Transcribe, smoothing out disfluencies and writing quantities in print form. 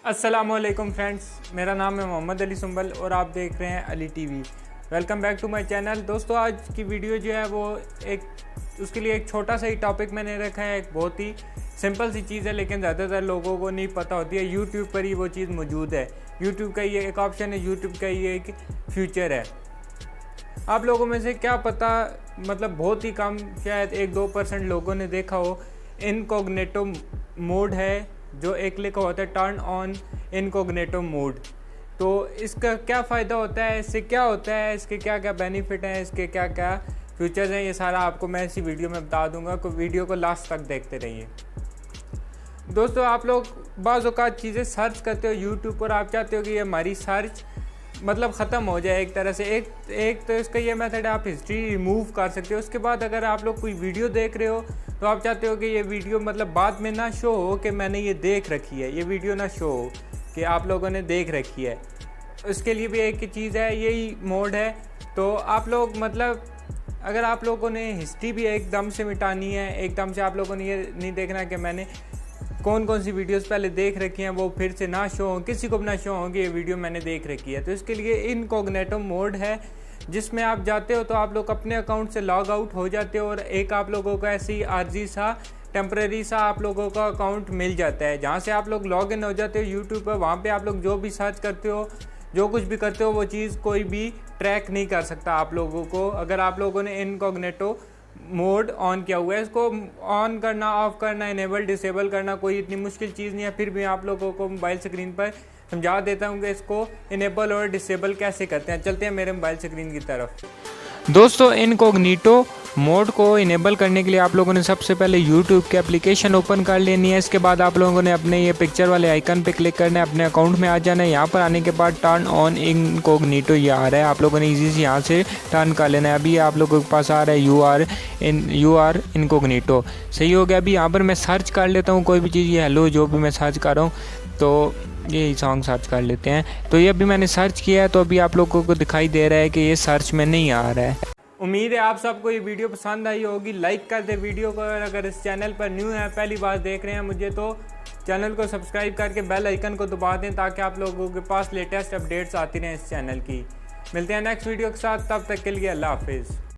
अस्सलामुअलैकुम फ्रेंड्स, मेरा नाम है मोहम्मद अली सुंबल और आप देख रहे हैं Ali TV. Welcome back to my channel. दोस्तों, आज की वीडियो जो है वो उसके लिए एक छोटा सा ही टॉपिक मैंने रखा है। एक बहुत ही सिंपल सी चीज़ है, लेकिन ज़्यादातर लोगों को नहीं पता होती है। यूट्यूब पर ही वो चीज़ मौजूद है। यूट्यूब का ये एक ऑप्शन है, यूट्यूब का ये एक फ्यूचर है। आप लोगों में से क्या पता, मतलब बहुत ही कम, शायद 1-2% लोगों ने देखा हो, इनकॉग्निटो मोड है जो एक लिखा होता है टर्न ऑन इनकॉग्निटो मोड। तो इसका क्या फ़ायदा होता है, इससे क्या होता है, इसके क्या क्या बेनिफिट हैं, इसके क्या क्या फीचर्स हैं, ये सारा आपको मैं इसी वीडियो में बता दूंगा। तो वीडियो को लास्ट तक देखते रहिए। दोस्तों, आप लोग बाज़ औक़ात चीज़ें सर्च करते हो यूट्यूब पर, आप चाहते हो कि ये हमारी सर्च मतलब ख़त्म हो जाए एक तरह से। एक तो इसका ये मेथड है, आप हिस्ट्री रिमूव कर सकते हो। उसके बाद अगर आप लोग कोई वीडियो देख रहे हो तो आप चाहते हो कि ये वीडियो मतलब बाद में ना शो हो कि मैंने ये देख रखी है, ये वीडियो ना शो हो कि आप लोगों ने देख रखी है। उसके लिए भी एक चीज़ है, यही मोड है। तो आप लोग मतलब अगर आप लोगों ने हिस्ट्री भी एकदम से मिटानी है, एकदम से आप लोगों ने ये नहीं देखना कि मैंने कौन कौन सी वीडियोस पहले देख रखी हैं, वो फिर से ना शो हो, किसी को भी ना शो हो कि ये वीडियो मैंने देख रखी है। तो इसके लिए इनकॉग्निटो मोड है, जिसमें आप जाते हो तो आप लोग अपने अकाउंट से लॉग आउट हो जाते हो और एक आप लोगों का ऐसे ही आर्जी सा टेम्परेरी सा आप लोगों का अकाउंट मिल जाता है, जहाँ से आप लोग लॉग इन हो जाते हो यूट्यूब पर। वहाँ पे आप लोग जो भी सर्च करते हो, जो कुछ भी करते हो, वो चीज़ कोई भी ट्रैक नहीं कर सकता आप लोगों को, अगर आप लोगों ने इनकॉग्निटो मोड ऑन किया हुआ है। इसको ऑन करना, ऑफ करना, इनेबल डिसेबल करना कोई इतनी मुश्किल चीज़ नहीं है। फिर भी आप लोगों को मोबाइल स्क्रीन पर समझा देता हूँ कि इसको इनेबल और डिसेबल कैसे करते हैं। चलते हैं मेरे मोबाइल स्क्रीन की तरफ। दोस्तों, इनकॉग्निटो मोड को इनेबल करने के लिए आप लोगों ने सबसे पहले यूट्यूब की एप्लीकेशन ओपन कर लेनी है। इसके बाद आप लोगों ने अपने ये पिक्चर वाले आइकन पे क्लिक करना है, अपने अकाउंट में आ जाना है। यहाँ पर आने के बाद टर्न ऑन इनकॉग्निटो ये आ रहा है, आप लोगों ने इजी से यहाँ से टर्न कर लेना है। अभी आप लोगों के पास आ रहा है यू आर इनकॉग्निटो, सही हो गया। अभी यहाँ पर मैं सर्च कर लेता हूँ कोई भी चीज़, ये हेलो जो भी मैं सर्च कर रहा हूँ, तो ये सॉन्ग सर्च कर लेते हैं। तो ये अभी मैंने सर्च किया है, तो अभी आप लोगों को दिखाई दे रहा है कि ये सर्च में नहीं आ रहा है। उम्मीद है आप सबको ये वीडियो पसंद आई होगी। लाइक कर दे वीडियो को, और अगर इस चैनल पर न्यू है, पहली बार देख रहे हैं मुझे, तो चैनल को सब्सक्राइब करके बेल आइकन को दबा दें, ताकि आप लोगों के पास लेटेस्ट अपडेट्स आती रहें इस चैनल की। मिलते हैं नेक्स्ट वीडियो के साथ, तब तक के लिए अल्लाह हाफिज़।